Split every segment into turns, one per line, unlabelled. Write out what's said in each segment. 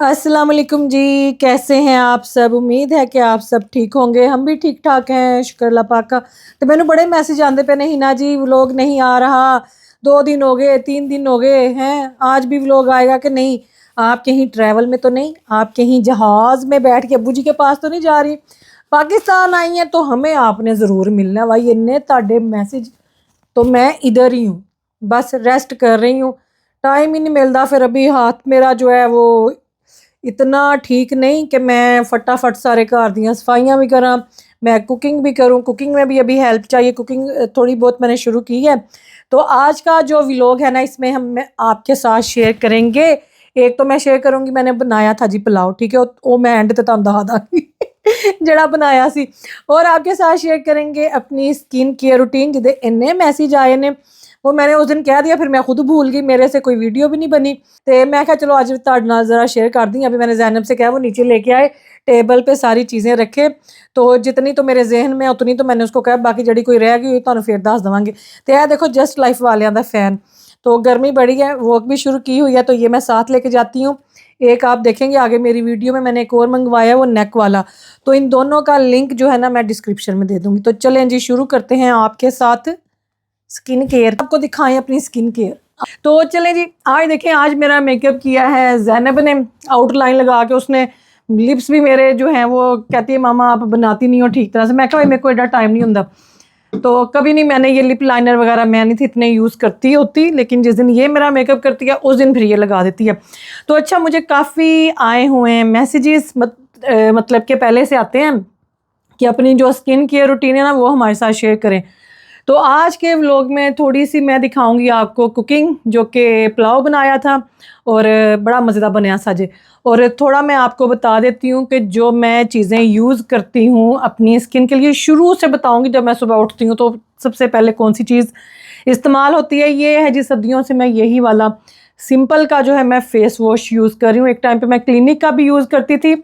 अस्सलाम वालेकुम जी। कैसे हैं आप सब? उम्मीद है कि आप सब ठीक होंगे। हम भी ठीक ठाक हैं, शुक्र अल्लाह पाक का। तो मैंने बड़े मैसेज आते पे, नहीं ना जी व्लॉग नहीं आ रहा, 2 दिन हो गए, 3 दिन हो गए हैं, आज भी व्लॉग आएगा कि नहीं? आप कहीं ट्रैवल में तो नहीं? आप कहीं जहाज़ में बैठ के अब्बू जी के पास तो नहीं जा रही? पाकिस्तान आई हैं तो हमें आपने ज़रूर मिलना भाई। इन्ने ताड़े मैसेज, तो मैं इधर ही हूँ, बस रेस्ट कर रही हूँ। टाइम ही नहीं मिलता। फिर अभी हाथ मेरा जो है वो इतना ठीक नहीं कि मैं फटाफट सारे घर दियाँ सफाइयाँ भी करा, मैं कुकिंग भी करूँ। कुकिंग में भी अभी हेल्प चाहिए। कुकिंग थोड़ी बहुत मैंने शुरू की है। तो आज का जो व्लॉग है ना, इसमें हम आपके साथ शेयर करेंगे। एक तो मैं शेयर करूँगी, मैंने बनाया था जी पुलाव, ठीक है, वो मैं एंड ते तुहानू दसा दांगी जड़ा बनाया सी। और आपके साथ शेयर करेंगे अपनी स्किन केयर रूटीन, जिदे इन्ने मैसेज आए ने, वो मैंने उस दिन कह दिया, फिर मैं खुद भूल गई, मेरे से कोई वीडियो भी नहीं बनी। तो मैं क्या चलो आज तुहाडे नाल ज़रा शेयर कर दी। अभी मैंने ज़ैनब से कहा वो नीचे लेके आए, टेबल पे सारी चीज़ें रखे, तो जितनी तो मेरे जहन में उतनी तो मैंने उसको कहा, बाकी जड़ी कोई रह गई तुहानू फिर दस देवांगे। तो यह देखो जस्ट लाइफ वालियां दा फैन। तो गर्मी बड़ी है, वॉक भी शुरू की हुई है, तो ये मैं साथ लेके जाती हूँ। एक आप देखेंगे आगे मेरी वीडियो में, मैंने एक और मंगवाया वो नेक वाला। तो इन दोनों का लिंक जो है ना मैं डिस्क्रिप्शन में दे दूँगी। तो चलें जी शुरू करते हैं आपके साथ स्किन केयर। आपको दिखाएं अपनी स्किन केयर। तो चलें जी, आज देखें, आज मेरा मेकअप किया है ज़ैनब ने, आउटलाइन लगा के। उसने लिप्स भी मेरे जो हैं वो कहती है मामा आप बनाती नहीं हो ठीक तरह से। मैं कहा भाई मेरे को एडा टाइम नहीं होता, तो कभी नहीं मैंने ये लिप लाइनर वगैरह मैं नहीं थी इतने यूज़ करती होती, लेकिन जिस दिन ये मेरा मेकअप करती है उस दिन फिर ये लगा देती है। तो अच्छा, मुझे काफ़ी आए हुए हैं मैसेजेस, मतलब के पहले से आते हैं कि अपनी जो स्किन केयर रूटीन है ना वो हमारे साथ शेयर करें। तो आज के व्लॉग में थोड़ी सी मैं दिखाऊंगी आपको कुकिंग, जो कि पुलाव बनाया था और बड़ा मज़ेदार बनया साजे। और थोड़ा मैं आपको बता देती हूँ कि जो मैं चीज़ें यूज़ करती हूँ अपनी स्किन के लिए, शुरू से बताऊँगी। जब मैं सुबह उठती हूँ तो सबसे पहले कौन सी चीज़ इस्तेमाल होती है, ये है जी सर्दियों से मैं यही वाला सिंपल का जो है मैं फ़ेस वॉश यूज़ कर रही हूँ। एक टाइम पे मैं क्लिनिक का भी यूज़ करती थी,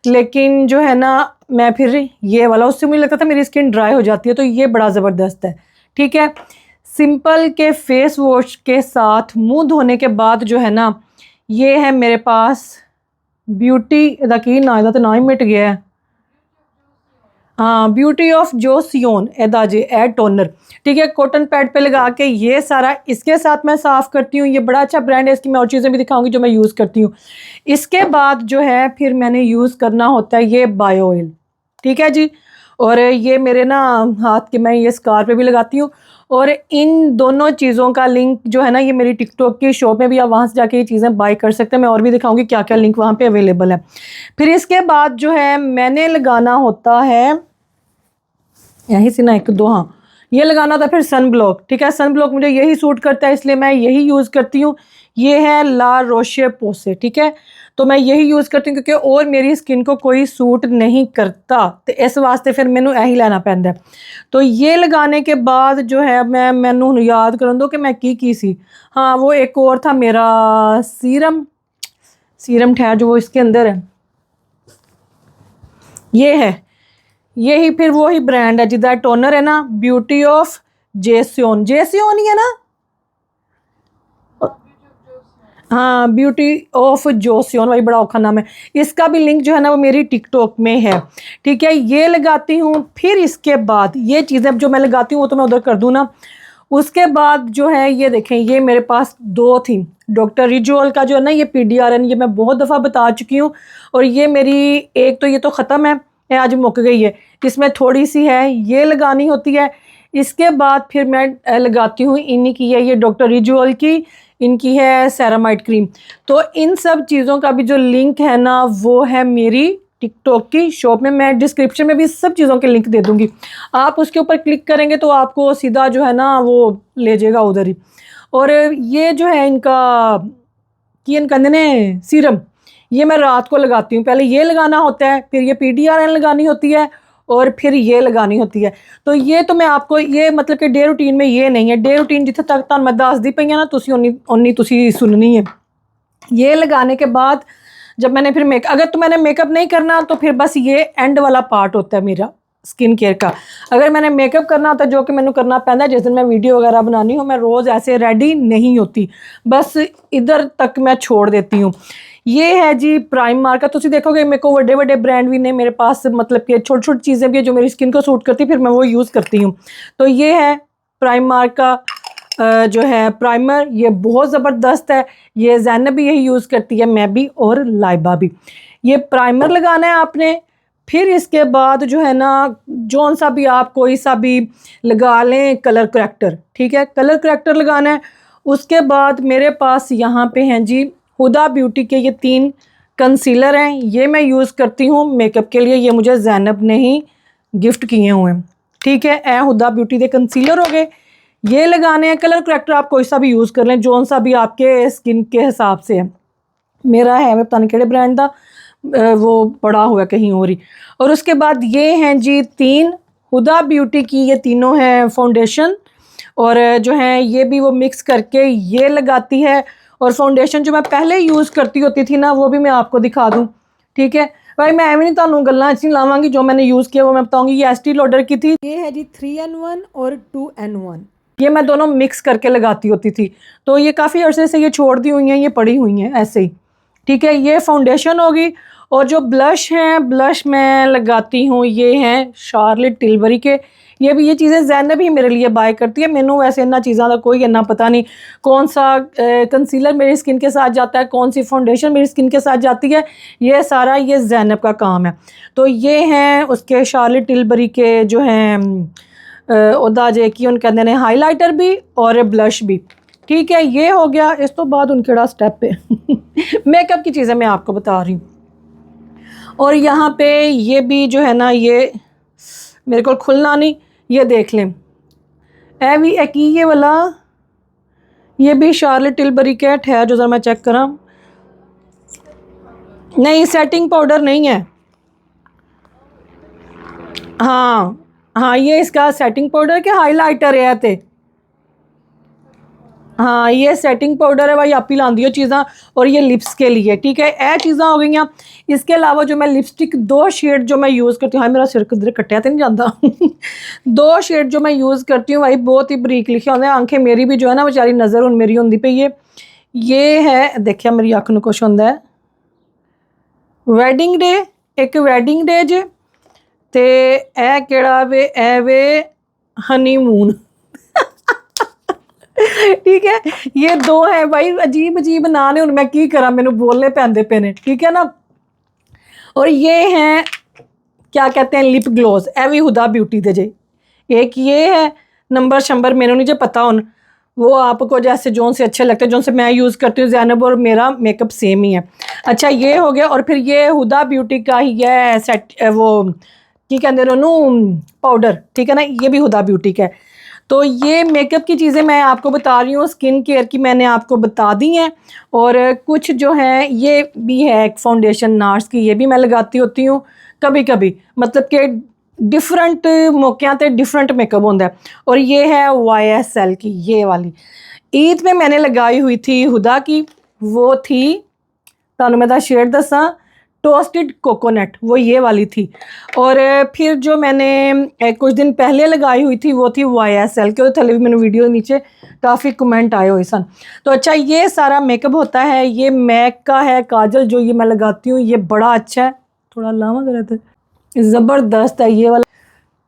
लेकिन जो है ना मैं फिर ये वाला, उससे मुझे लगता था मेरी स्किन ड्राई हो जाती है, तो ये बड़ा ज़बरदस्त है। ठीक है, सिंपल के फेस वॉश के साथ मुंह धोने के बाद जो है ना, ये है मेरे पास ब्यूटी दा की ना, इहदा तो ना ही मिट गया है, हाँ, ब्यूटी ऑफ जोसियोन एदा जे एड टोनर। ठीक है, कॉटन पैड पे लगा के ये सारा इसके साथ मैं साफ़ करती हूँ। ये बड़ा अच्छा ब्रांड है, इसकी मैं और चीज़ें भी दिखाऊंगी जो मैं यूज़ करती हूँ। इसके बाद जो है फिर मैंने यूज़ करना होता है ये बायो ऑयल। ठीक है जी, और ये मेरे ना हाथ के, मैं ये स्कार पे भी लगाती हूँ। और इन दोनों चीज़ों का लिंक जो है ना, ये मेरी टिकटॉक की शॉप में भी, आप वहाँ से जाके ये चीज़ें बाय कर सकते हैं। मैं और भी दिखाऊंगी क्या क्या लिंक वहाँ पे अवेलेबल है। फिर इसके बाद जो है मैंने लगाना होता है यहीं से ना, एक दो, हाँ, ये लगाना था फिर सन ब्लॉक। ठीक है, सन ब्लॉक मुझे यही सूट करता है, इसलिए मैं यही यूज़ करती हूँ। ये है ला रोशे पोसे। ठीक है, तो मैं यही यूज़ करती हूँ क्योंकि और मेरी स्किन को कोई सूट नहीं करता, तो इस वास्ते फिर मैनू यही लेना पैंदा है। तो ये लगाने के बाद जो है मैनू याद कर दो कि मैं की सी, हाँ, वो एक और था मेरा सीरम। सीरम ठहर, जो वो इसके अंदर है, ये है, यही फिर वही ब्रांड है जिदा टोनर है ना, ब्यूटी ऑफ जेसियोन। जेसियोन ही है ना, हाँ, ब्यूटी ऑफ जोसियोन, वही बड़ा औखा नाम है। इसका भी लिंक जो है ना वो मेरी टिकटॉक में है। ठीक है, ये लगाती हूँ। फिर इसके बाद ये चीज़ें जो मैं लगाती हूँ वो तो मैं उधर कर दूँ ना। उसके बाद जो है ये देखें, ये मेरे पास दो थी, डॉक्टर रिजोल का जो है ना ये PDRN, ये मैं बहुत दफ़ा बता चुकी हूँ। और ये मेरी एक तो ये तो ख़त्म है, ये आज मुक गई है, इसमें थोड़ी सी है, ये लगानी होती है। इसके बाद फिर मैं लगाती हूँ इन्हीं की है, ये डॉक्टर रिजोल की, इनकी है सेरामाइड क्रीम। तो इन सब चीज़ों का भी जो लिंक है ना वो है मेरी टिकटॉक की शॉप में। मैं डिस्क्रिप्शन में भी सब चीज़ों के लिंक दे दूँगी, आप उसके ऊपर क्लिक करेंगे तो आपको सीधा जो है ना वो ले जाएगा उधर ही। और ये जो है इनका कियन कहते ने सीरम, ये मैं रात को लगाती हूँ। पहले ये लगाना होता है, फिर ये PDRN लगानी होती है, और फिर ये लगानी होती है। तो ये तो मैं आपको, ये मतलब कि डे रूटीन में ये नहीं है। डे रूटीन जिथे तक तुहानू मैं दसदी पई ना, तुसी उन्नी तुसी सुननी है। ये लगाने के बाद जब मैंने फिर अगर तो मैंने मेकअप नहीं करना तो फिर बस ये एंड वाला पार्ट होता है मेरा, स्किन केयर का। अगर मैंने मेकअप करना होता, जो कि मैंने करना पैंदा जिस दिन मैं वीडियो वगैरह बनानी हूँ, मैं रोज़ ऐसे रेडी नहीं होती, बस इधर तक मैं छोड़ देती हूँ। ये है जी प्राइमर का। तुम देखोगे मेरे को बड़े बड़े ब्रांड भी ने मेरे पास, मतलब कि छोटी छोटी चीज़ें भी है जो मेरी स्किन को सूट करती, फिर मैं वो यूज़ करती हूँ। तो ये है प्राइमर का जो है प्राइमर, ये बहुत ज़बरदस्त है। ये ज़ैनब भी यही यूज़ करती है, मैं भी और लाइबा भी। ये प्राइमर लगाना है आपने, फिर इसके बाद जो है ना, जौन सा भी आप कोई सा भी लगा लें कलर करेक्टर, ठीक है, कलर करेक्टर लगाना है। उसके बाद मेरे पास यहाँ पे हैं जी हुदा ब्यूटी के ये 3 कंसीलर हैं, ये मैं यूज़ करती हूँ मेकअप के लिए। ये मुझे ज़ैनब ने ही गिफ्ट किए हुए हैं, ठीक है। ए हुदा ब्यूटी के कंसीलर हो गए, ये लगाने हैं। कलर करेक्टर आप कोई सा भी यूज़ कर लें, जौन सा भी आपके स्किन के हिसाब से है। मेरा है, मैं पता नहीं केड़े ब्रांड का, वो पड़ा हुआ कहीं और ही। और उसके बाद ये हैं जी 3 हुदा ब्यूटी की, ये तीनों हैं फाउंडेशन, और जो है ये भी वो मिक्स करके ये लगाती है। और फाउंडेशन जो मैं पहले यूज़ करती होती थी ना, वो भी मैं आपको दिखा दूँ, ठीक है भाई। मैं एवं नहीं तुहानू गल्लां च नहीं लावांगी, जो मैंने यूज़ किया वो मैं बताऊँगी। ये एस्टी लॉडर की थी, ये है जी 3N1 और 2N1, ये मैं दोनों मिक्स करके लगाती होती थी। तो ये काफ़ी अर्से से ये छोड़ दी हुई हैं, ये पड़ी हुई हैं ऐसे ही, ठीक है। ये फाउंडेशन होगी। और जो ब्लश हैं, ब्लश मैं लगाती हूँ, ये हैं शार्लेट टिलबरी के। ये भी ये चीज़ें ज़ैनब ही मेरे लिए बाय करती है। मैनू वैसे इन्ना चीज़ों का कोई इन्ना पता नहीं, कौन सा कंसीलर मेरी स्किन के साथ जाता है, कौन सी फाउंडेशन मेरी स्किन के साथ जाती है, ये सारा ये ज़ैनब का काम है। तो ये हैं उसके शार्लेट टिलबरी के जो हैं उदा जे की उन कहते हैं हाईलाइटर भी और ब्लश भी, ठीक है। ये हो गया। इस तो बाद उनकेड़ा स्टेप पे मेकअप की चीज़ें मैं आपको बता रही हूँ। और यहाँ पे ये भी जो है ना, ये मेरे को खुलना नहीं, ये देख लें, ए भी एक ये वाला, ये भी शार्लेट टिलबरी का है। जो ज़रा मैं चेक करा, नहीं सेटिंग पाउडर नहीं है। हाँ हाँ, ये इसका सेटिंग पाउडर के हाईलाइटर है ते। हाँ, ये सेटिंग पाउडर है भाई, आप ही लांदी हो चीज़ा। और ये लिप्स के लिए, ठीक है, ए चीज़ा हो गई। इसके अलावा जो मैं लिपस्टिक 2 शेड जो मैं यूज़ करती हूँ, हाँ मेरा सिर किधर कट्टिया तो नहीं जाता 2 शेड जो मैं यूज़ करती हूँ भाई, बहुत ही बरीक लिखे होंगे। आंखें मेरी भी जो है ना बेचारी नज़र हुन मेरी होंदी पे। ये है, देखिए मेरी अख नूं कुछ होंदा है, वेडिंग डे, एक वेडिंग डे जे, ते ए केड़ा वे, ए वे हनीमून ठीक है। ये 2 है भाई, अजीब अजीब ना ने, मैं की करा, मैनू बोलने पैंदे पे ने, ठीक है ना। और ये हैं क्या कहते हैं, लिप ग्लोस, ए भी हुदा ब्यूटी दे जे। एक ये है, नंबर शंबर मैनू नहीं जो पता हुन, वो आपको जैसे जोन से अच्छे लगते हैं, जोन से मैं यूज़ करती हूँ। ज़ैनब और मेरा मेकअप सेम ही है। अच्छा, ये हो गया। और फिर ये हुदा ब्यूटी का ही है सेट, वो की कहते हैं पाउडर, ठीक है ना, ये भी हुदा ब्यूटी का है। तो ये मेकअप की चीज़ें मैं आपको बता रही हूँ, स्किन केयर की मैंने आपको बता दी हैं। और कुछ जो है, ये भी है एक फाउंडेशन नार्स की, ये भी मैं लगाती होती हूँ कभी कभी, मतलब कि डिफरेंट मौक़ों पे डिफरेंट मेकअप होता है। और ये है YSL की, ये वाली ईद में मैंने लगाई हुई थी हुदा की, वो थी तानू मैं शेड दसा, टोस्टेड कोकोनट, वो ये वाली थी। और फिर जो मैंने कुछ दिन पहले लगाई हुई थी, वो थी YSL के, थले भी मैंने वीडियो नीचे काफ़ी कमेंट आए हुए सन। तो अच्छा, ये सारा मेकअप होता है। ये मैक का है काजल, जो ये मैं लगाती हूँ, ये बड़ा अच्छा है, थोड़ा लावा कर ज़बरदस्त है ये वाला,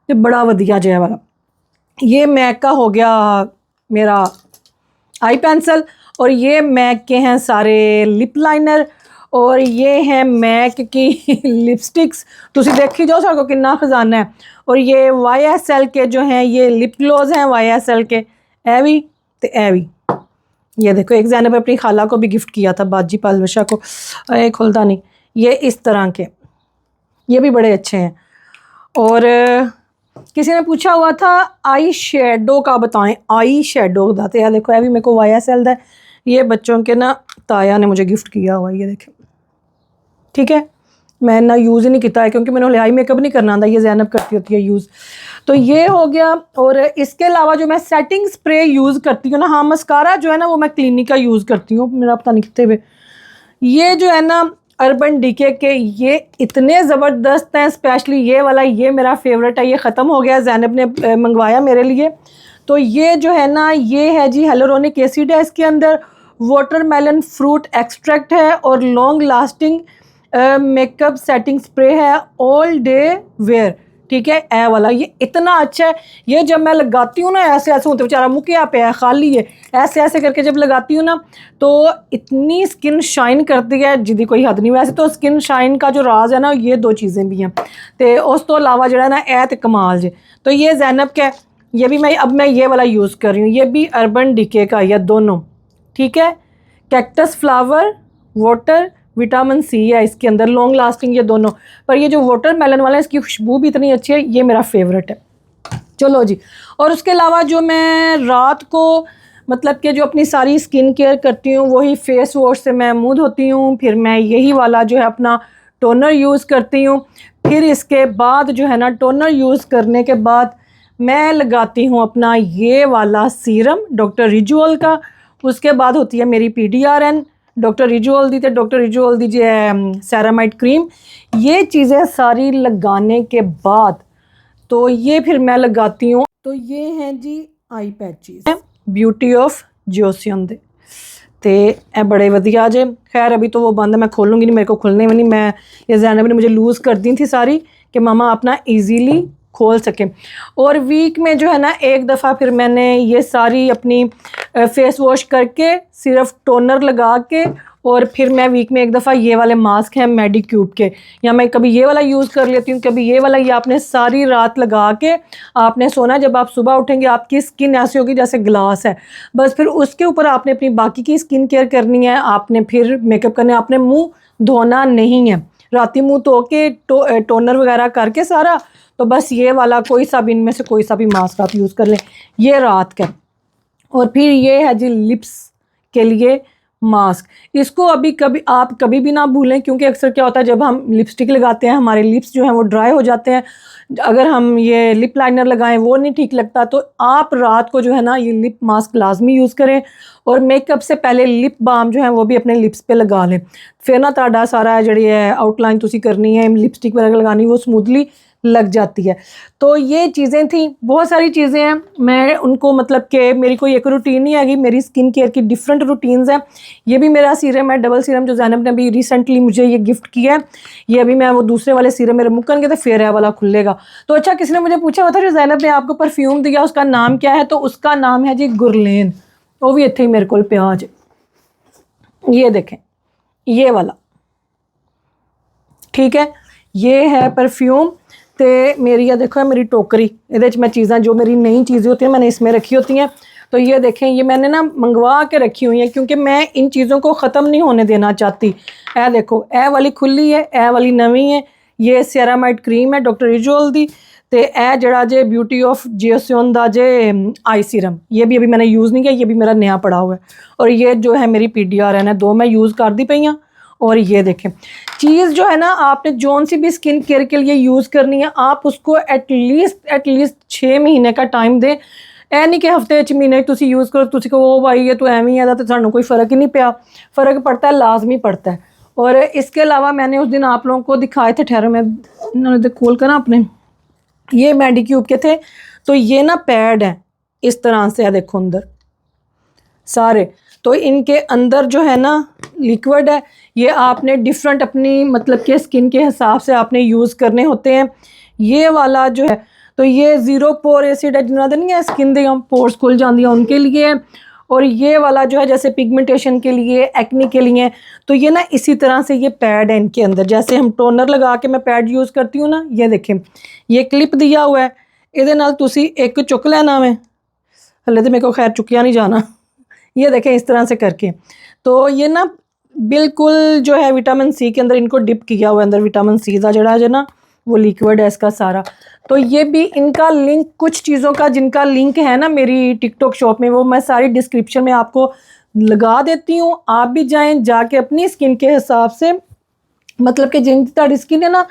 ये बड़ा वधिया जो है वाला। ये मैक का हो गया मेरा आई पेंसिल। और ये मैक के हैं सारे लिप लाइनर। और ये है मैक की लिपस्टिक्स, तुसी देखी जाओ सारे को कितना खजाना है। और ये YSL के जो हैं, ये लिप ग्लोज हैं YSL के, एवी तो एवी। ये देखो, एक ज़ैनब अपनी खाला को भी गिफ्ट किया था, बाजी पालवशा को, खुलता नहीं, ये इस तरह के, ये भी बड़े अच्छे हैं। और किसी ने पूछा हुआ था आई शेडो का बताएं, आई शेडो बताते हैं। देखो, अभी मेरे को YSL दा, ये बच्चों के ना ताया ने मुझे गिफ्ट किया हुआ, ये देखें, ठीक है। मैं ना यूज़ ही नहीं किया है, क्योंकि मैंने आई मेकअप नहीं करना आता, ये ज़ैनब करती होती है यूज़। तो ये हो गया। और इसके अलावा जो मैं सेटिंग स्प्रे यूज़ करती हूँ ना, हाँ मस्कारा जो है ना, वो मैं क्लिनिक का यूज़ करती हूँ, मेरा पता नहीं कितने हुए। ये जो है ना अर्बन डीके के ये इतने ज़बरदस्त हैं, स्पेशली ये वाला, ये मेरा फेवरेट है। ये ख़त्म हो गया, ज़ैनब ने मंगवाया मेरे लिए। तो ये जो है ना, ये है जी हेलोरोनिक एसिड है इसके अंदर, वाटरमेलन फ्रूट एक्सट्रैक्ट है और long lasting makeup setting spray है, ऑल डे वेयर। ठीक है, ए वाला ये इतना अच्छा है। ये जब मैं लगाती हूँ ना, ऐसे ऐसे होते, बेचारा मुँह क्या पे है, खाली है, ऐसे ऐसे करके जब लगाती हूँ ना, तो इतनी स्किन शाइन करती है जिदी कोई हद नहीं। वैसे तो स्किन शाइन का जो राज है ना, ये दो चीज़ें भी हैं, तो उस तो अलावा जो है ना, ए ते कमाल जे। तो ये ज़ैनब का, ये भी मैं ये वाला यूज़ कर रही हूँ। ये भी अर्बन डीके का, ये दोनों। ठीक है, cactus flower water vitamin C है इसके अंदर, लॉन्ग लास्टिंग, ये दोनों। पर ये जो वाटरमेलन वाला है, इसकी खुशबू भी इतनी अच्छी है, ये मेरा फेवरेट है। चलो जी, और उसके अलावा जो मैं रात को मतलब कि जो अपनी सारी स्किन केयर करती हूँ, वही फेस वॉश से मैं मुँह धोती हूँ, फिर मैं यही वाला जो है अपना टोनर यूज़ करती हूँ। फिर इसके बाद जो है ना, टोनर यूज़ करने के बाद मैं लगाती हूँ अपना ये वाला सीरम डॉक्टर रिजुअल का। उसके बाद होती है मेरी PDRN डॉक्टर रिजुअल दी, तो डॉक्टर रिजुअल दी जो सेरामाइड क्रीम। ये चीज़ें सारी लगाने के बाद तो ये फिर मैं लगाती हूँ। तो ये हैं जी eye patches Beauty of Joseon दे, तो ये बड़े वधिया जे। खैर अभी तो वो बंद है, मैं खोलूँगी नहीं, मेरे को खुलने में नहीं। मैं ये ज़ैनब ने मुझे लूज़ कर दी थी सारी कि मामा अपना ईजीली खोल सकें। और वीक में जो है ना, एक दफ़ा फिर मैंने ये सारी अपनी फेस वॉश करके सिर्फ टोनर लगा के, और फिर मैं वीक में एक दफ़ा ये वाले मास्क हैं मेडिक्यूब के, या मैं कभी ये वाला यूज़ कर लेती हूँ, कभी ये वाला। ये आपने सारी रात लगा के आपने सोना, जब आप सुबह उठेंगे आपकी स्किन ऐसी होगी जैसे ग्लास है। बस फिर उसके ऊपर आपने अपनी बाकी की स्किन केयर करनी है, आपने फिर मेकअप करना है, आपने मुँह धोना नहीं है। राती मुँह धो के टोनर वगैरह करके सारा, तो बस ये वाला कोई सा भी, इनमें से कोई सा भी मास्क आप यूज़ कर लें, ये रात का। और फिर ये है जी लिप्स के लिए मास्क। इसको अभी कभी आप कभी भी ना भूलें, क्योंकि अक्सर क्या होता है, जब हम लिपस्टिक लगाते हैं हमारे लिप्स जो हैं वो ड्राई हो जाते हैं। अगर हम ये लिप लाइनर लगाएं वो नहीं ठीक लगता, तो आप रात को जो है ना, ये लिप मास्क लाजमी यूज़ करें। और मेकअप से पहले लिप बाम जो है वो भी अपने लिप्स पे लगा लें। फिर ना ताड़ा सारा जी आउटलाइन तुसी करनी है, लिपस्टिक वगैरह लगानी, वो स्मूथली लग जाती है। तो ये चीज़ें थी, बहुत सारी चीज़ें हैं। मैं उनको मतलब कि मेरी कोई एक रूटीन नहीं आएगी, मेरी स्किन केयर की डिफरेंट रूटीन्स हैं। ये भी मेरा सीरम है, डबल सीरम, जो ज़ैनब ने अभी रिसेंटली मुझे ये गिफ्ट किया है। ये अभी मैं वो दूसरे वाले सीरम मेरे मुँह करके तो फिर है वाला खुलेगा। तो अच्छा, किसी ने मुझे पूछा हुआ था जो ज़ैनब ने आपको परफ्यूम दिया उसका नाम क्या है, तो उसका नाम है जी गुरलेन। वो भी इतने ही मेरे को प्याज, ये देखें ये वाला। ठीक है, ये है परफ्यूम। तो मेरी ये देखो है मेरी टोकरी, ये मैं चीज़ां जो मेरी नई चीज़ें होती हैं मैंने इसमें रखी होती हैं। तो ये देखें, ये मैंने ना मंगवा के रखी हुई है, क्योंकि मैं इन चीज़ों को ख़त्म नहीं होने देना चाहती। ए देखो, ए वाली खुली है, ए वाली नवी है। ये सेरामाइड क्रीम है डॉक्टर रिजुअल दी, तो ए जड़ा जे ब्यूटी ऑफ जियोसियन दा जे आई सीरम, ये भी अभी मैंने यूज़ नहीं किया, ये भी मेरा नया पड़ा हुआ है। और ये जो है मेरी PDRN है, 2 मैं यूज़ कर दी पई। और ये देखें, चीज़ जो है ना, आपने जौन सी भी स्किन केयर के लिए यूज़ करनी है, आप उसको एटलीस्ट 6 महीने का टाइम दें। ऐ नहीं कि हफ्ते 6 महीने तुसी यूज़ करो, तुसी को वो भाई ये तो एवं ही है, तो सानू कोई फ़र्क ही नहीं पिया। फ़र्क पड़ता है, लाजमी पड़ता है। और इसके अलावा मैंने उस दिन आप लोगों को दिखाए थे, ठहरो मैं इन्होंने खोल कर ना अपने, ये मेडिक्यूब के थे। तो ये ना पैड है इस तरह से, देखो अंदर सारे, तो इनके अंदर जो है ना लिक्विड है। ये आपने डिफरेंट अपनी मतलब के स्किन के हिसाब से आपने यूज़ करने होते हैं। ये वाला जो है, तो ये 0 पोर एसिड है, जिन्होंने नहीं है स्किन दे पोर्स खुल जाती हैं उनके लिए। और ये वाला जो है जैसे पिगमेंटेशन के लिए, एक्ने के लिए। तो ये ना इसी तरह से ये पैड है इनके अंदर, जैसे हम टोनर लगा के मैं पैड यूज़ करती हूँ ना, ये देखें ये क्लिप दिया हुआ है, ये नाल तुसी एक चुक लेना में, हले तो मेरे को खैर चुकिया नहीं जाना। ये देखें इस तरह से करके, तो ये ना बिल्कुल जो है विटामिन सी के अंदर इनको डिप किया हुआ है, अंदर विटामिन सी का जड़ा है ना वो लिक्विड है इसका सारा। तो ये भी इनका लिंक, कुछ चीज़ों का जिनका लिंक है ना मेरी टिकटॉक शॉप में, वो मैं सारी डिस्क्रिप्शन में आपको लगा देती हूँ। आप भी जाएं, जाके अपनी स्किन के हिसाब से, मतलब कि जिन तरह स्किन है ना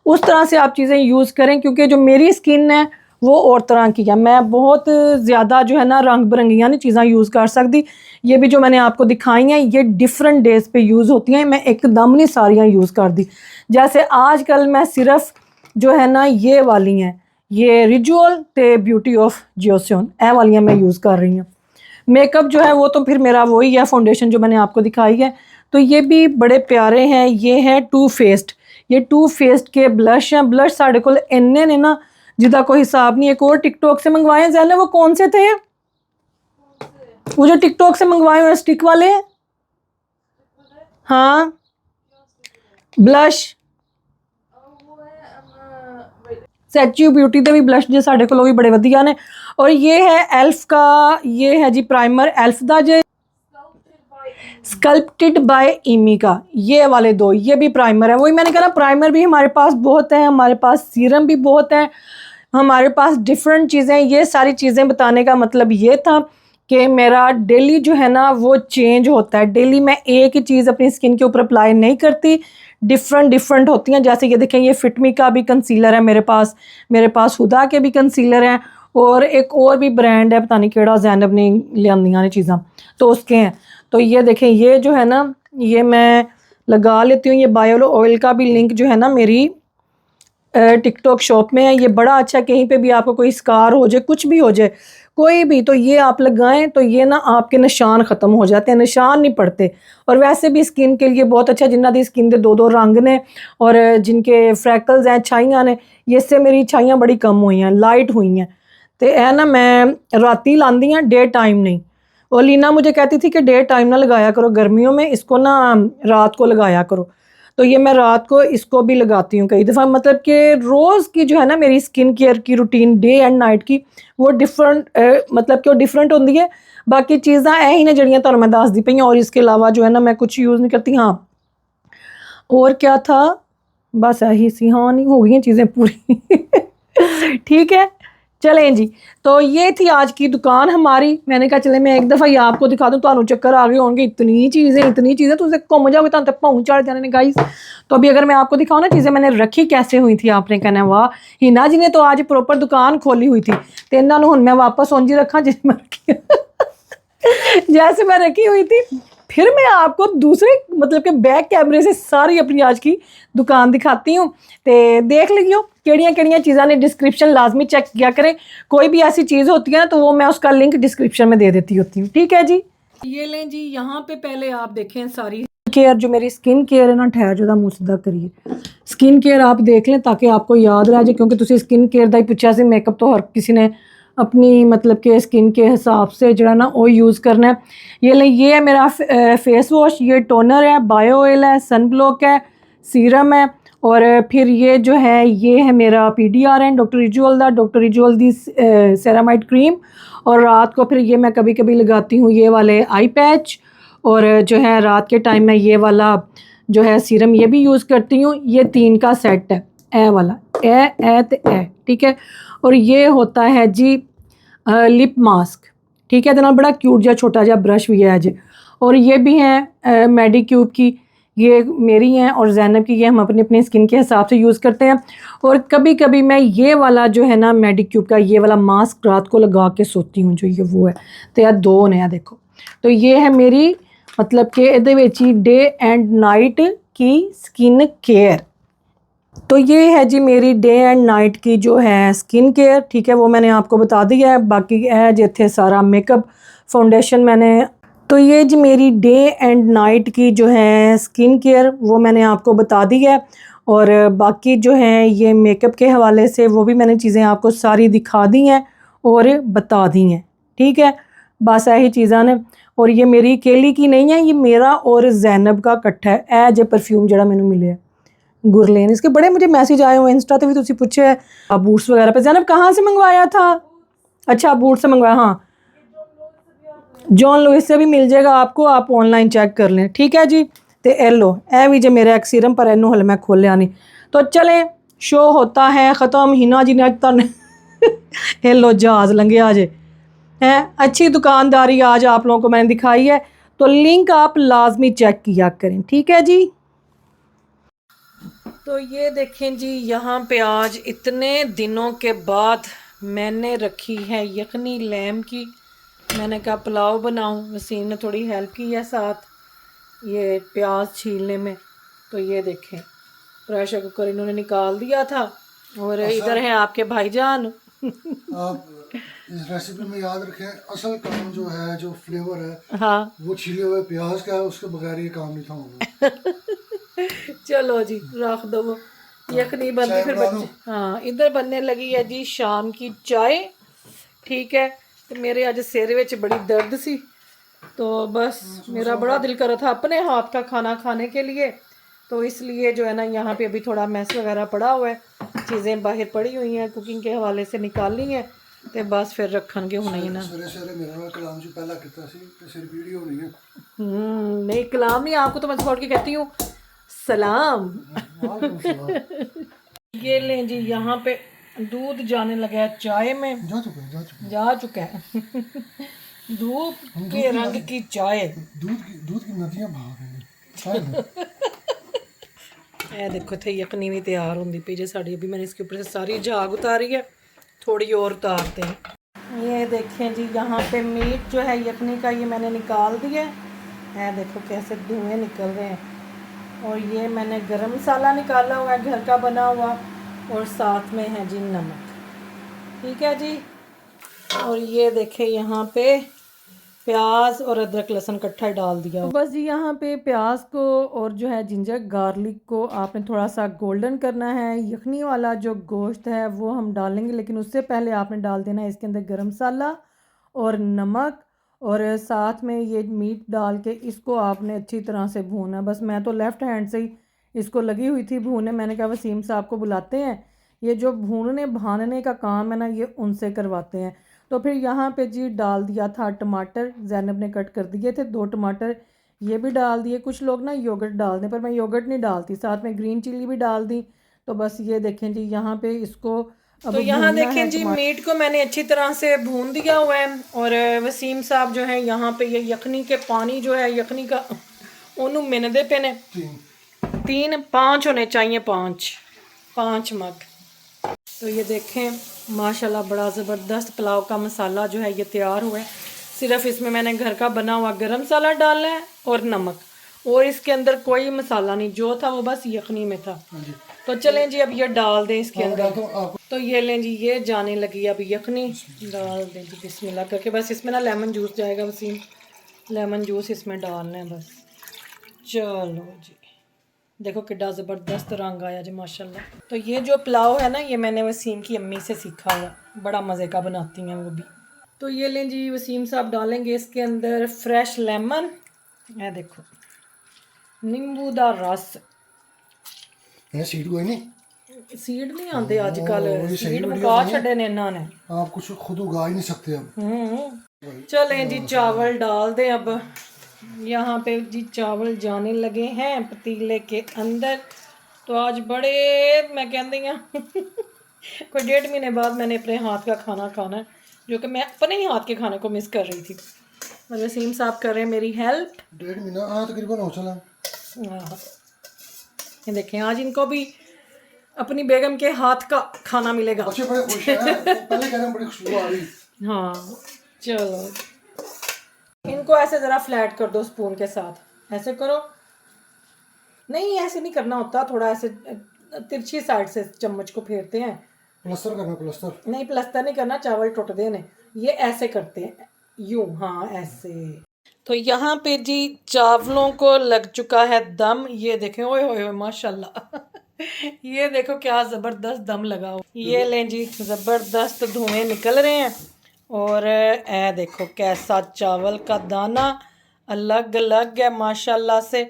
उस तरह से आप चीज़ें यूज़ करें, क्योंकि जो मेरी स्किन है वो और तरह की है। मैं बहुत ज़्यादा जो है ना रंग बिरंगियाँ नहीं चीज़ां यूज़ कर सकती। ये भी जो मैंने आपको दिखाई हैं ये डिफरेंट डेज़ पे यूज़ होती हैं, मैं एकदम नहीं सारियाँ यूज़ कर दी। जैसे आजकल मैं सिर्फ जो है ना ये वाली हैं, ये रिचुअल ते ब्यूटी ऑफ जियोसियन ए वालियाँ मैं यूज़ कर रही हूँ। मेकअप जो है वो तो फिर मेरा वही है फाउंडेशन जो मैंने आपको दिखाई है। तो ये भी बड़े प्यारे हैं, ये है टू फेस्ड, ये टू फेस्ड के ब्लश हैं। ब्लश साढ़े को इन्ने ने ना जिदा कोई हिसाब नहीं। एक और टिकटॉक से मंगवाए हैं, वो कौन से थे वो जो टिकटॉक से मंगवाए हुए स्टिक वाले? हाँ ब्लश स्टैच्यू ब्यूटी के भी ब्लश जो साढ़े को भी बड़े वधिया ने। और ये है एल्फ का, ये है जी प्राइमर एल्फ का जो स्कल्प्टेड बाय इमी का, ये वाले दो ये भी प्राइमर है। वही मैंने कहा ना प्राइमर भी हमारे पास बहुत है, हमारे पास सीरम भी बहुत है, हमारे पास डिफरेंट चीज़ें। ये सारी चीज़ें बताने का मतलब ये था कि मेरा डेली जो है ना वो चेंज होता है। डेली मैं एक ही चीज़ अपनी स्किन के ऊपर अप्लाई नहीं करती, डिफरेंट डिफरेंट होती हैं। जैसे ये देखें, ये फिटमी का भी कंसीलर है मेरे पास हुदा के भी कंसीलर हैं, और एक और भी ब्रांड है पता नहीं केड़ा, जैनब ने लियांदियां ने चीज़ां तो उसके हैं। तो ये देखें, ये जो है ना ये मैं लगा लेती हूँ। ये बायो ऑयल का भी लिंक जो है ना मेरी टिकटॉक शॉप में है। ये बड़ा अच्छा, कहीं पे भी आपको कोई स्कार हो जाए, कुछ भी हो जाए कोई भी, तो ये आप लगाएं तो ये ना आपके निशान ख़त्म हो जाते हैं, निशान नहीं पड़ते। और वैसे भी स्किन के लिए बहुत अच्छा, जिन्ना दी स्किन के दो दो रंग ने और जिनके फ्रैकल्स हैं, छाइयाँ ने, ये इससे मेरी छाइयाँ बड़ी कम हुई हैं, लाइट हुई हैं। तो यह ना मैं राती लाँदी हैं, डे टाइम नहीं। और लीना मुझे कहती थी कि डे टाइम ना लगाया करो गर्मियों में, इसको ना रात को लगाया करो। तो ये मैं रात को इसको भी लगाती हूँ कई दफ़ा। मतलब कि रोज़ की जो है ना मेरी स्किन केयर की रूटीन डे एंड नाइट की वो डिफरेंट मतलब कि वो डिफरेंट होती है। बाकी चीज़ां ही ने जड़ियाँ तो मैं दस दी पई, और इसके अलावा जो है ना मैं कुछ यूज़ नहीं करती। हाँ और क्या था, बस यही सी। हाँ नहीं हो गई हैं चीज़ें पूरी ठीक है चलें जी। तो ये थी आज की दुकान हमारी। मैंने कहा चले मैं एक दफ़ा ये आपको दिखा दूँ, तो चक्कर आ गए होंगे, इतनी चीज़ें तुझे घूम जाओगे तो पहुँच चढ़ जाने गाइस। तो अभी अगर मैं आपको दिखाऊँ ना चीज़ें मैंने रखी कैसे हुई थी, आपने कहना वाह हिना जी ने तो आज प्रॉपर दुकान खोली हुई थी। तो इन्होंने हुण मैं वापस उंज रखा जिस मैं रखी जैसे मैं रखी हुई थी। फिर मैं आपको दूसरे मतलब के बैक कैमरे से सारी अपनी आज की दुकान दिखाती हूँ। तो देख लीजिए केड़ियाँ केड़ियाँ चीज़ां ने, डिस्क्रिप्शन लाजमी चेक किया करें। कोई भी ऐसी चीज़ होती है ना तो वो मैं उसका लिंक डिस्क्रिप्शन में दे देती होती हूँ। ठीक है जी। ये लें जी, यहाँ पे पहले आप देखें सारी केयर जो मेरी स्किन केयर है ना, ठहर जो मुँह सीधा करिए, स्किन केयर आप देख लें ताकि आपको याद रह जाए, क्योंकि तुसी स्किन केयर का ही पूछा से, मेकअप तो हर किसी ने अपनी मतलब के स्किन के हिसाब से जो है ना वो यूज़ करना है। ये लें, ये है मेरा फेस वॉश, ये टोनर है, बायो ऑयल है, सन ब्लॉक है, सीरम है, और फिर ये जो है ये है मेरा PDRN डॉक्टर रिजुअल दी सेरामाइड क्रीम। और रात को फिर ये मैं कभी कभी लगाती हूँ ये वाले आई पैच, और जो है रात के टाइम में ये वाला जो है सीरम ये भी यूज़ करती हूँ। ये 3 का सेट है, ए वाला ए तो ए ठीक है। और ये होता है जी लिप मास्क, ठीक है, तो बड़ा क्यूट जहा छोटा जहा ब्रश भी है जी। और ये भी हैं मेडिक्यूब की, ये मेरी हैं और जैनब की, ये हम अपनी अपनी स्किन के हिसाब से यूज़ करते हैं। और कभी कभी मैं ये वाला जो है ना मेडिक्यूब का ये वाला मास्क रात को लगा के सोती हूँ, जो ये वो है। तो यार दो नया देखो, तो ये है मेरी मतलब कि ये डे एंड नाइट की स्किन केयर। तो ये है जी मेरी डे एंड नाइट की जो है स्किन केयर, ठीक है, वो मैंने आपको बता दिया है। बाकी है जो थे सारा मेकअप फाउंडेशन मैंने, तो ये जी मेरी डे एंड नाइट की जो है स्किन केयर वो मैंने आपको बता दी है। और बाकी जो है ये मेकअप के हवाले से वो भी मैंने चीज़ें आपको सारी दिखा दी हैं और बता दी हैं, ठीक है, बस यही चीज़ां ने। और ये मेरी अकेली की नहीं है, ये मेरा और जैनब का इकट्ठा है। ए जो परफ्यूम जरा मैंने मिले है गुरलेन, इसके बड़े मुझे मैसेज आए हुए इंस्टा पे भी, तुसी पूछे है बूट्स वगैरह पे। जैनब कहाँ से मंगवाया था? अच्छा बूट से मंगवाया, हाँ जॉन लुइस से भी मिल जाएगा आपको, आप ऑनलाइन चेक कर लें, ठीक है जी। तो ए लो ए भी जो मेरे एक सीरम पर इनू हल मैं खोलिया नहीं। तो चलें शो होता है ख़त्म। हिना जी ने अज तक लो जहाज़ लंघे आज हैं। अच्छी दुकानदारी आज आप लोगों को मैंने दिखाई है, तो लिंक आप लाजमी चेक किया करें, ठीक है जी। तो ये देखें जी, यहाँ पे आज इतने दिनों के बाद मैंने रखी है यखनी लैम की। मैंने कहा पुलाव बनाऊं, वसीम ने थोड़ी हेल्प की है साथ ये प्याज छीलने में। तो ये देखें प्रेशर कुकर इन्होंने निकाल दिया था और इधर है आपके भाईजान।
आप इस रेसिपी में याद रखें, असल काम जो है, जो फ्लेवर है,
हाँ
वो छिले हुए प्याज का है, उसके बगैर ये काम नहीं था होगा।
चलो जी रख दो वो यखनी बनती
चाय
फिर
बना
बच्चे। हाँ इधर बनने लगी है जी शाम की चाय। ठीक है, तो मेरे आज सिर विच बड़ी दर्द सी, तो बस मेरा बड़ा दिल कर रहा था अपने हाथ का खाना खाने के लिए। तो इसलिए जो है ना यहाँ पे अभी थोड़ा मैस वगैरह पड़ा हुआ है, चीज़ें बाहर पड़ी हुई हैं कुकिंग के हवाले से निकालनी है, तो बस फिर रखनगे होने ही ना।
सवेरे सवेरे मेरा कलाम जी पहला किता सी ते सिर वीडियो नहीं है।
नहीं कलाम नहीं, आपको तो मैं छोड़ के कहती हूँ सलाम।
वालेकुम सलाम।
ये लें जी यहाँ पे दूध जाने लगा है चाय में,
जा चुका है, जा चुका है।
जा चुका है धूप के रंग की चाय।
दूध की नदियां बहा रही हैं चाय में।
ये देखो थे यखनी भी तैयार होती पई जे साड़ी। अभी मैंने इसके ऊपर से सारी झाग उतारी है, थोड़ी और उतारते हैं। ये देखें जी यहाँ पे मीट जो है यखनी का ये मैंने निकाल दिया है। देखो कैसे धुएं निकल रहे हैं। और ये मैंने गरम मसाला निकाला हुआ है घर का बना हुआ, और साथ में है जी नमक। ठीक है जी। और ये देखें यहाँ पे प्याज और अदरक लहसुन इकट्ठा डाल दिया। तो बस जी यहाँ पे प्याज को और जो है जिंजर गार्लिक को आपने थोड़ा सा गोल्डन करना है। यखनी वाला जो गोश्त है वो हम डालेंगे, लेकिन उससे पहले आपने डाल देना है इसके अंदर गरम मसाला और नमक, और साथ में ये मीट डाल के इसको आपने अच्छी तरह से भूना। बस मैं तो लेफ़्ट हैंड से ही इसको लगी हुई थी भूनने। मैंने कहा वसीम साहब को बुलाते हैं, ये जो भूनने भानने का काम है ना ये उनसे करवाते हैं। तो फिर यहाँ पे जी डाल दिया था टमाटर, जैनब ने कट कर दिए थे 2 टमाटर, ये भी डाल दिए। कुछ लोग ना योगर्ट डाल दें, पर मैं योगर्ट नहीं डालती। साथ में ग्रीन चिली भी डाल दी। तो बस ये देखें जी यहाँ पे इसको अब तो यहाँ देखें जी मीट को मैंने अच्छी तरह से भून दिया हुआ है। और वसीम साहब जो है यहाँ पे ये यखनी के पानी जो है यखनी का ओनू मिनदे पे ने 5 होने चाहिए, 5 मग। तो ये देखें माशाल्लाह बड़ा ज़बरदस्त पुलाव का मसाला जो है ये तैयार हुआ है। सिर्फ इसमें मैंने घर का बना हुआ गरम मसाला डाला है और नमक, और इसके अंदर कोई मसाला नहीं, जो था वो बस यखनी में था। तो चलें जी अब ये डाल दें इसके अंदर। तो ये लें जी ये जाने लगी अब यखनी, डाल दें जी बिस्मिल्लाह करके। बस इसमें ना लेमन जूस जाएगा वसीम, लेमन जूस इसमें डालना है बस। चलो जी देखो कितना ज़बरदस्त रंग आया जी माशाल्लाह। तो ये जो पुलाव है ना ये मैंने वसीम की अम्मी से सीखा हुआ, बड़ा मज़े का बनाती हैं वो भी। तो ये लें जी वसीम साहब डालेंगे इसके अंदर फ्रेश लेमन, ये देखो नींबू दा रस।
सीड कोई नहीं,
सीड नहीं आते आजकल,
ये सही
सीड
वीडियो
मुका
नहीं है।
छड़े ने इन्होंने।
आप कुछ खुद उगा ही नहीं सकते अब।
चलें जी चावल डाल दें अब। यहाँ पे जी चावल जाने लगे हैं पतीले के अंदर। तो आज बड़े मैं कहती हूँ कोई 1.5 महीने बाद मैंने अपने हाथ का खाना खाना है, जो कि मैं अपने ही हाथ के खाने को मिस कर रही थी। और वसीम साहब कर रहे हैं मेरी हेल्प।
1.5 महीना हाँ तकरीबन हो चला।
ये देखें आज इनको भी अपनी बेगम के हाथ का खाना मिलेगा।
बच्चे बड़े खुश हैं, पहले कह रहे हैं बड़ी खुशबू आ रही।
हाँ चलो इनको ऐसे ज़रा फ्लैट कर दो स्पून के साथ, ऐसे करो। नहीं ऐसे नहीं करना होता, थोड़ा ऐसे तिरछी साइड से चम्मच को फेरते हैं।
प्लस्तर करना, प्लस्तर
नहीं प्लस्तर नहीं करना, चावल टूटते हैं। ये ऐसे करते हैं यूं, हाँ ऐसे। तो यहाँ पे जी चावलों को लग चुका है दम। ये देखें ओए होए माशाल्लाह ये देखो क्या ज़बरदस्त दम लगा हो। ये लें जी ज़बरदस्त धुएं निकल रहे हैं। और ए देखो कैसा चावल का दाना अलग अलग है माशाल्लाह से।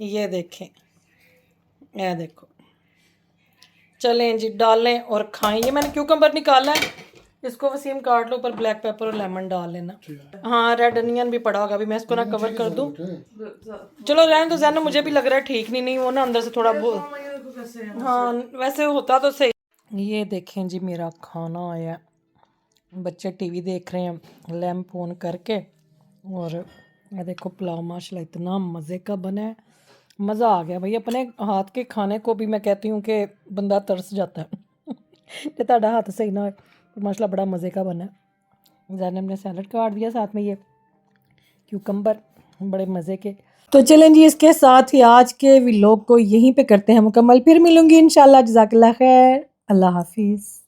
ये देखें ए देखो, चलें जी डालें और खाएं। ये मैंने क्यूकम्बर निकाला है, इसको वसीम काट लो, पर ब्लैक पेपर और लेमन डाल लेना। हाँ रेड अनियन भी पड़ा होगा, अभी मैं इसको ना कवर कर दूं। चलो रहने दो जैन, मुझे भी लग रहा है ठीक नहीं वो ना अंदर से थोड़ा हाँ वैसे होता तो सही। ये देखें जी मेरा खाना आया, बच्चे टीवी देख रहे हैं लैंप ऑन करके। और ये देखो पुलाव माशाल्लाह इतना मज़े का बना है, मज़ा आ गया भाई। अपने हाथ के खाने को भी मैं कहती हूँ कि बंदा तरस जाता है। ते ਤੁਹਾਡਾ हाथ सही ना हो और माशाल्लाह बड़ा मज़े का बना है। ज़ैनब ने सैलड काट दिया, साथ में ये क्यूकम्बर बड़े मज़े के। तो चलें जी, इसके साथ ही आज के व्लॉग को यहीं पे करते हैं मुकम्मल। फिर मिलूंगी इंशाल्लाह। जज़ाकल्लाह खैर, अल्लाह हाफिज़।